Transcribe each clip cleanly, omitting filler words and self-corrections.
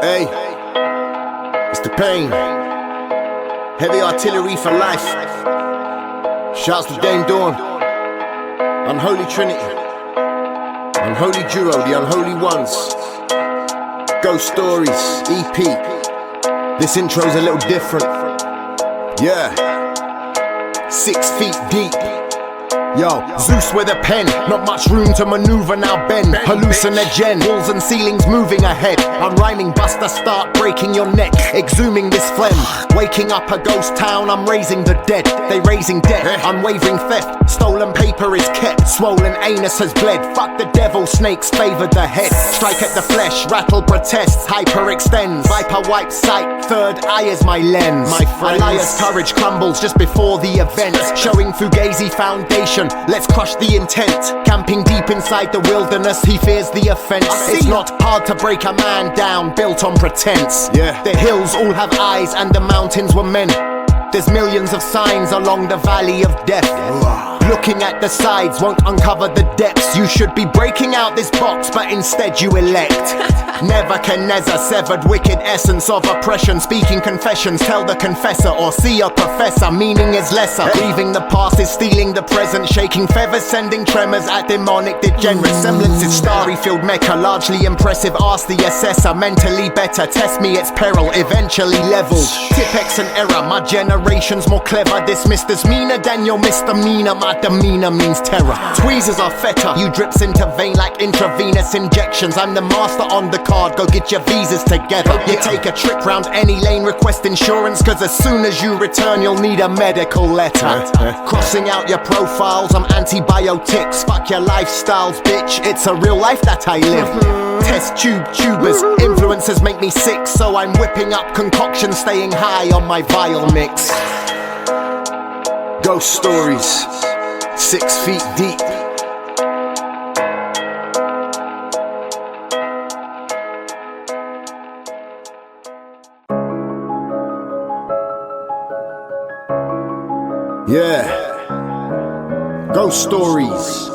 Hey, it's the pain. Heavy artillery for life. Shouts to Dame Dawn. Unholy Trinity. Unholy duo, the unholy ones. Ghost Stories, EP. This intro's a little different. Yeah. 6 feet deep. Yo, Zeus with a pen, not much room to maneuver now bend. Hallucinogen, walls and ceilings moving ahead. I'm rhyming buster, start breaking your neck. Exhuming this phlegm, waking up a ghost town, I'm raising the dead. They raising debt, unwavering theft. Stolen paper is kept, swollen anus has bled. Fuck the devil, snakes favored the head. Strike at the flesh, rattle protests, hyperextends. Viper wipes sight, third eye is my lens. My friends, a liar's courage crumbles just before the event. Showing Fugazi foundation, let's crush the intent. Camping deep inside the wilderness, he fears the offense. It's not hard to break a man down, built on pretense. The hills all have eyes and the mountains were men. There's millions of signs along the valley of death. Looking at the sides won't uncover the depths. You should be breaking out this box, but instead you elect Nebuchadnezzar, severed wicked essence of oppression. Speaking confessions, tell the confessor or see a professor. Meaning is lesser, leaving the past is stealing the present. Shaking feathers, sending tremors at demonic degenerate. Semblance is starry field mecca, largely impressive. Ask the assessor, mentally better. Test me, it's peril, eventually leveled. Tipex and error, my generation's more clever. Dismissed as meaner than your misdemeanor. My demeanor means terror. Tweezers are fetter, you drips into vein like intravenous injections. I'm the master on the card, go get your visas together. You take a trip round any lane, request insurance, cause as soon as you return you'll need a medical letter. Crossing out your profiles, I'm antibiotics. Fuck your lifestyles, bitch, it's a real life that I live. Test tubers, influencers make me sick, so I'm whipping up concoctions, staying high on my vial mix. Ghost Stories, 6 feet deep. Yeah. Ghost Stories.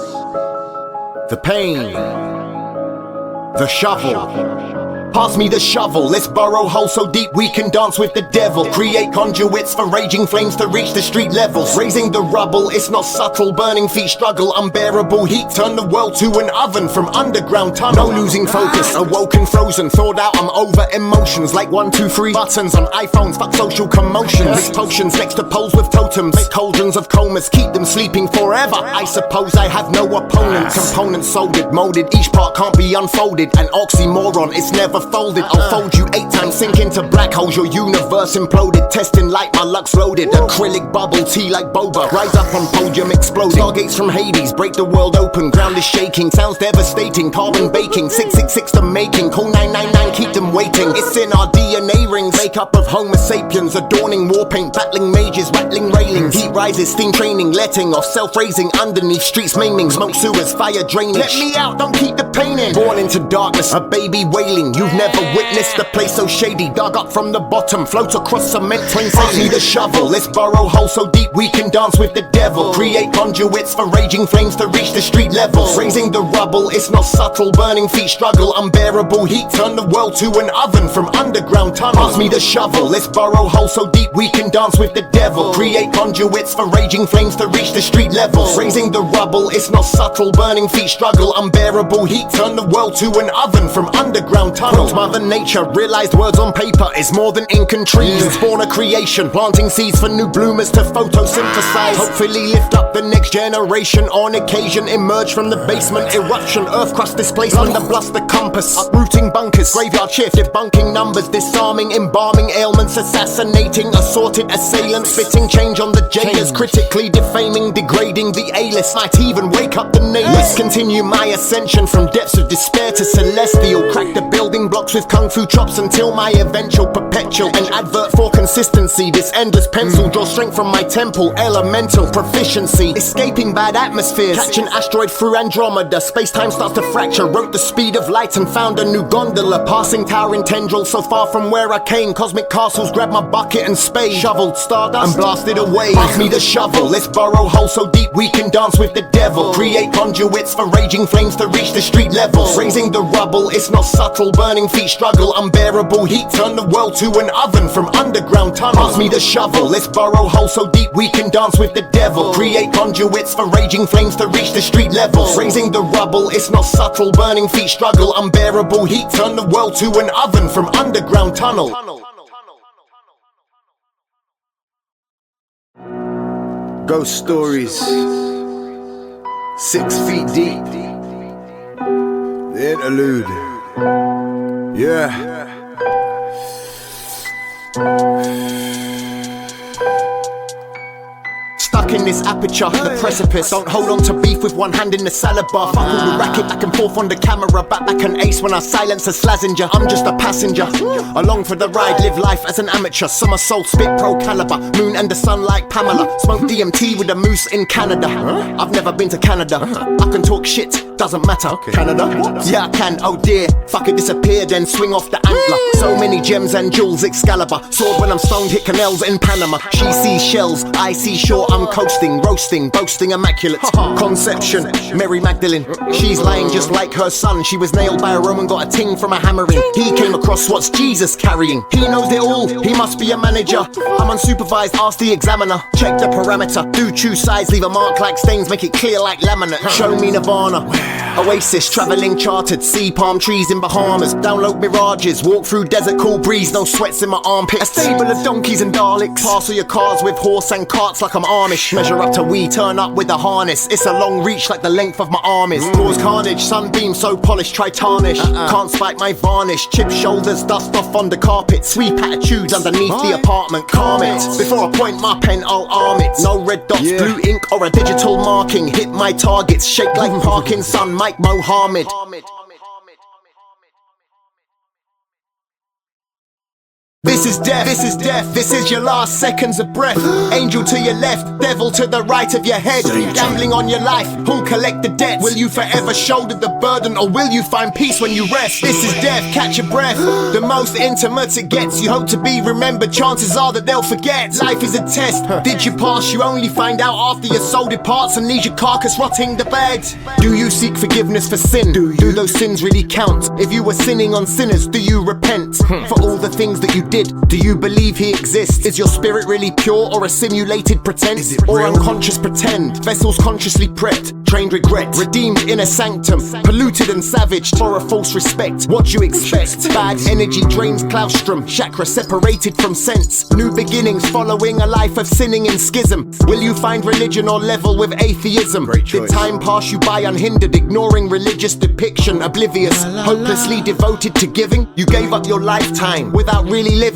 The pain. The shovel. Pass me the shovel, let's burrow hole so deep we can dance with the devil. Create conduits for raging flames to reach the street levels. Raising the rubble, it's not subtle, burning feet struggle. Unbearable heat, turn the world to an oven from underground tunnel. No losing focus, awoken, frozen, thawed out, I'm over emotions. Like 1, 2, 3 buttons on iPhones, fuck social commotions. Mix potions next to poles with totems. Make cauldrons of comas, keep them sleeping forever. I suppose I have no opponent. Components soldered, molded, each part can't be unfolded. An oxymoron, it's never folded. I'll fold you 8 times, sink into black holes. Your universe imploded, testing light, my luck's loaded. Acrylic bubble tea like boba, rise up on podium exploding. Stargates from Hades, break the world open. Ground is shaking, sounds devastating. Carbon baking, 666 to making. Call 999, keep them waiting. It's in our DNA rings, makeup of Homo sapiens. Adorning war paint, battling mages, rattling railings. Heat rises, steam training, letting off, self-raising. Underneath, streets maiming, smoke sewers, fire draining. Let me out, don't keep the pain in. Born into darkness, a baby wailing. You've never witnessed a place so shady. Dug up from the bottom, float across cement, twain sailing. Need a shovel, let's burrow hole so deep we can dance with the devil. Create conduits for raging flames to reach the street levels. Raising the rubble, it's not subtle, burning feet struggle. Unbearable heat, turn the world to an oven from underground tunnels. Pass me the shovel, let's burrow hole so deep we can dance with the devil. Create conduits for raging flames to reach the street levels. Raising the rubble, it's not subtle, burning feet struggle. Unbearable heat, turn the world to an oven from underground tunnels. Mother Nature realized words on paper is more than ink and trees. Spawn a creation, planting seeds for new bloomers to photosynthesize. Hopefully lift up the next generation. On occasion emerge from the basement. Eruption, earth crust displacement, the bluster compass. Uprooting bunkers, graveyard shift, debunking numbers. Disarming, embalming ailments, assassinating assorted assailants. Spitting change on the jailers, critically defaming, degrading the A-list. Might even wake up the nameless. Continue my ascension from depths of despair to celestial. Crack the building blocks with kung fu chops until my eventual perpetual. An advert for consistency, this endless pencil. Draw strength from my temple, elemental proficiency. Escaping bad atmospheres, catch an asteroid through Andromeda. Space-time starts to fracture, wrote the speed of light and found a new gondola. Passing towering tendrils so far from where I came. Cosmic castles, grabbed my bucket and spade. Shoveled stardust and blasted away. Pass me the shovel, let's burrow hole so deep we can dance with the devil. Create conduits for raging flames to reach the street levels. Raising the rubble, it's not subtle, burning burning feet struggle, unbearable heat, turn the world to an oven from underground tunnels. Pass me the shovel, let's burrow holes so deep we can dance with the devil. Create conduits for raging flames to reach the street levels. Raising the rubble, it's not subtle, burning feet struggle, unbearable heat, turn the world to an oven from underground tunnel. Ghost stories, 6 feet deep. The interlude. Yeah. Stuck in this aperture, the precipice. Don't hold on to beef with one hand in the salad bar. Fuck all the racket back and forth on the camera. Back an ace when I silence a Slazenger. I'm just a passenger, along for the ride. Live life as an amateur. Summer soul, spit pro caliber. Moon and the sun like Pamela. Smoke DMT with a moose in Canada. I've never been to Canada. I can talk shit, doesn't matter. Canada? Yeah, I can, oh dear. Fuck it, disappear, then swing off the antler. So many gems and jewels, Excalibur. Sword when I'm stoned, hit canals in Panama. She sees shells, I see shore. I'm coasting, roasting, boasting, immaculate. Conception, Mary Magdalene. She's lying just like her son. She was nailed by a Roman, got a ting from a hammering. He came across what's Jesus carrying. He knows it all, he must be a manager. I'm unsupervised, ask the examiner. Check the parameter, do choose sides, leave a mark like stains, make it clear like laminate. Show me Nirvana, Oasis, traveling chartered, see palm trees in Bahamas. Download mirages, walk through desert, cool breeze, no sweats in my armpits. A stable of donkeys and Daleks, pass all your cars with horse and carts like I'm Amish. Measure up to we, turn up with a harness. It's a long reach like the length of my arm is. Cause carnage, sunbeam so polished, try tarnish. Can't spike my varnish, chip shoulders, dust off on the carpet. Sweep attitudes underneath the apartment, calm it. Before I point my pen, I'll arm it. No red dots, blue ink or a digital marking. Hit my targets, shake like Parkinson, Mike Mohammed. This is death, this is death, this is your last seconds of breath. Angel to your left, devil to the right of your head. Gambling on your life, who'll collect the debts? Will you forever shoulder the burden, or will you find peace when you rest? This is death, catch your breath. The most intimate it gets. You hope to be remembered, chances are that they'll forget. Life is a test, did you pass? You only find out after your soul departs and leaves your carcass rotting the bed. Do you seek forgiveness for sin? Do those sins really count? If you were sinning on sinners, do you repent for all the things that you did? Do you believe he exists? Is your spirit really pure or a simulated pretense? Or unconscious pretend? Vessels consciously prepped, trained regret, redeemed in a sanctum, polluted and savaged for a false respect. What you expect? Bad energy drains claustrum, chakra separated from sense. New beginnings following a life of sinning and schism. Will you find religion or level with atheism? Did time pass you by unhindered, ignoring religious depiction, oblivious, hopelessly devoted to giving? You gave up your lifetime without really living.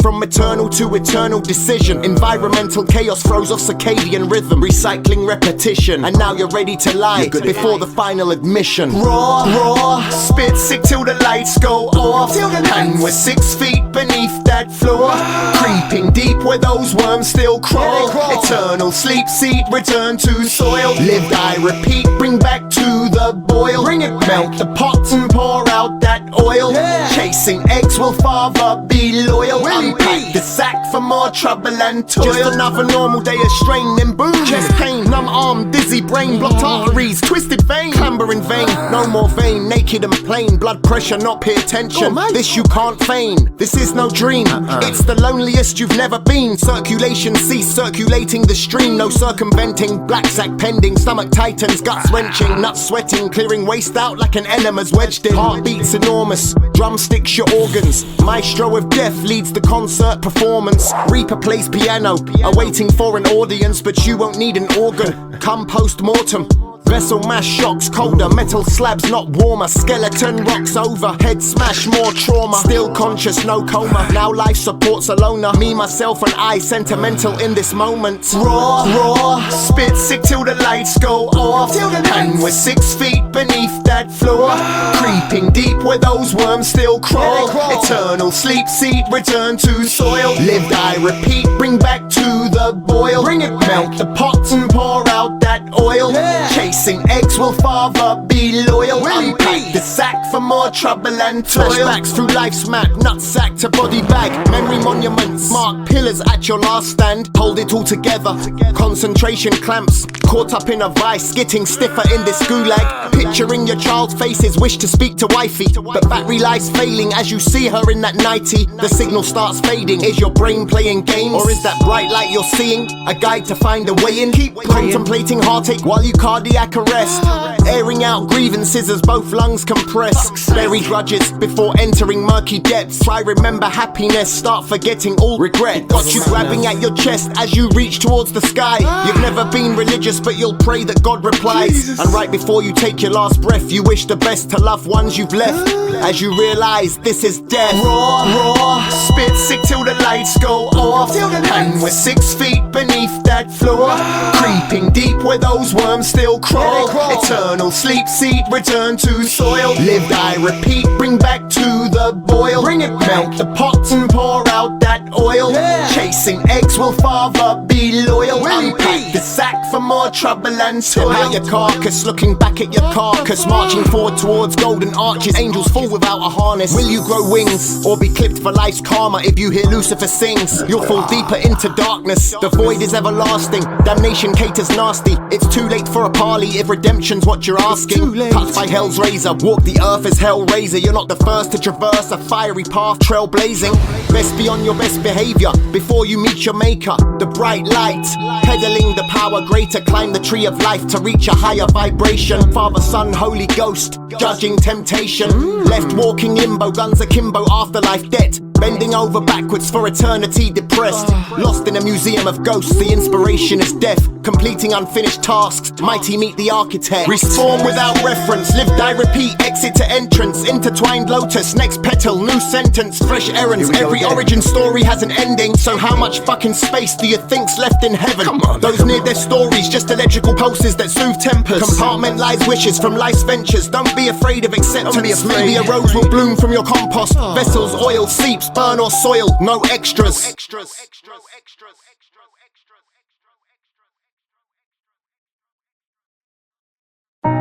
From eternal to eternal decision. Environmental chaos froze off circadian rhythm. Recycling repetition. And now you're ready to lie before the final admission. Raw, spit sick till the lights go off. And we're 6 feet beneath that floor. Creeping deep where those worms still crawl. Eternal sleep seed, return to soil. Live, die, repeat, bring back to the boil. Bring it, melt the pot and pour out that oil. Chasing eggs will father be loyal. Unpack the sack for more trouble and toil. Just another normal day of strain, then boom. Chest pain, numb arm, dizzy brain, blocked arteries, twisted vein, clamber in vain. No more vein, naked and plain. Blood pressure, not peer tension. This you can't feign. This is no dream. It's the loneliest you've never been. Circulation cease, circulating the stream. No circumventing, black sack pending. Stomach tightens, guts wrenching, nuts sweating, clearing waste out like an enemas wedged in. Heartbeats enormous, drumsticks your organs. Maestro of death leads the concert performance. Reaper plays piano, awaiting for an audience, but you won't need an organ. Come post-mortem. Vessel mass shocks colder, metal slabs not warmer. Skeleton rocks over, head smash, more trauma. Still conscious, no coma. Now life supports a loner. Me, myself and I, sentimental in this moment. Raw, spit sick till the lights go off. And we're 6 feet beneath that floor. Creeping deep where those worms still crawl. Eternal sleep seed, return to soil. Live, die, repeat, bring back to the boil. Bring it, melt the pot and pour out that oil. Chasing eggs, will father be loyal? Unpack the sack for more trouble and toil. Flashbacks through life's map, nutsack to body bag. Memory monuments, mark pillars at your last stand. Hold it all together, concentration clamps. Caught up in a vice, getting stiffer in this gulag. Picturing your child's faces, wish to speak to wifey, but battery life's failing as you see her in that nightie. The signal starts fading. Is your brain playing games, or is that bright light you're seeing a guide to find a way in? Keep contemplating heartache while you cardiac arrest. Airing out grievances as both lungs compress. Bury grudges before entering murky depths. Try remember happiness, start forgetting all regret. Got you grabbing at your chest as you reach towards the sky. You've never been religious, but you'll pray that God replies. And right before you take your last breath, you wish the best to loved ones you've left. As you realize this is death. Raw, spit sick till the lights go off. And we're 6 feet beneath that floor. Creeping deep where those worms still crawl. Eternal sleep seed, return to soil. Live, die, repeat, bring back to the boil. Bring it, melt the pots and pour out that oil. Chasing eggs, will father be loyal? Unpack the sack for more trouble and toil. Out your carcass, looking back at your carcass. Marching forward towards golden arches. Angels fall without a harness. Will you grow wings, or be clipped for life's karma? If you hear Lucifer sings, you'll fall deeper into darkness. The void is everlasting, damnation caters nasty. It's too late for a parley if redemption's what you're asking. Touched by hell's razor, walk the earth as hell raiser. You're not the first to traverse a fiery path, trailblazing. Best be on your best behavior before you meet your maker. The bright light, peddling the power greater. Climb the tree of life to reach a higher vibration. Father, Son, Holy Ghost, judging temptation. Left walking limbo, guns akimbo, afterlife debt. Bending over backwards for eternity, depressed. Lost in a museum of ghosts, the inspiration is death. Completing unfinished tasks, mighty meet the architect. Respawn without reference, live, die, repeat. Exit to entrance, intertwined lotus. Next petal, new sentence, fresh errands. Every origin story has an ending. So how much fucking space do you think's left in heaven? Those near their stories, just electrical pulses that soothe tempers. Compartmentalize wishes from life's ventures. Don't be afraid of acceptance. Maybe a rose will bloom from your compost. Vessels, oil seeps, burn or soil, no extras.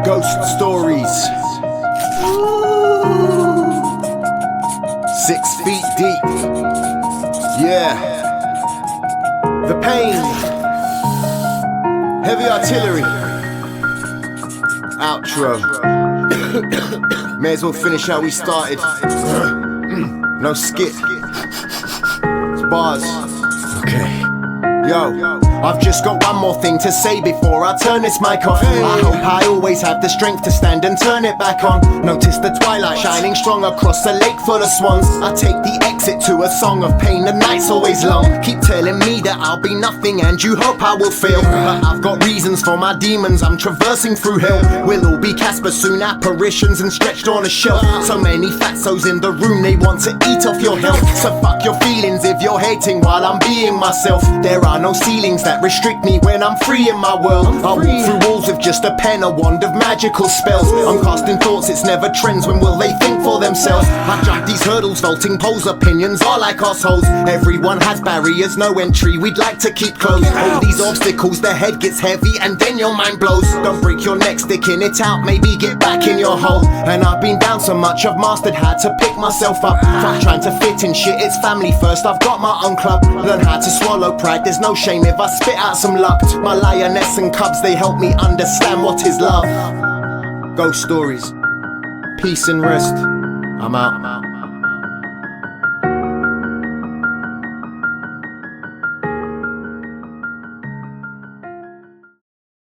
Ghost stories. 6 feet deep. Yeah. The pain. Heavy artillery. Outro. May as well finish how we started. No skit. It's bars. Okay. Yo, I've just got one more thing to say before I turn this mic off. I hope I always have the strength to stand and turn it back on. Notice the twilight shining strong across a lake full of swans. I take the exit to a song of pain, the night's always long. Keep telling me that I'll be nothing and you hope I will fail, but I've got reasons for my demons, I'm traversing through hell. We'll all be Casper soon, apparitions and stretched on a shelf. So many fatsos in the room, they want to eat off your health. So fuck your feelings if you're hating while I'm being myself. There are no ceilings that restrict me when I'm free in my world. I walk through walls with just a pen, a wand of magical spells. I'm casting thoughts, it's never trends, when will they think for themselves? I jump these hurdles, vaulting poles, opinions are like assholes. Everyone has barriers, no entry, we'd like to keep close. All these obstacles, the head gets heavy and then your mind blows. Don't break your neck, sticking it out, maybe get back in your hole. And I've been down so much, I've mastered how to pick myself up. Fuck trying to fit in shit, it's family first, I've got my own club. Learn how to swallow pride, there's no shame if I spit out some luck. My lioness and cubs, they help me understand what is love. Ghost stories, peace and rest. I'm out.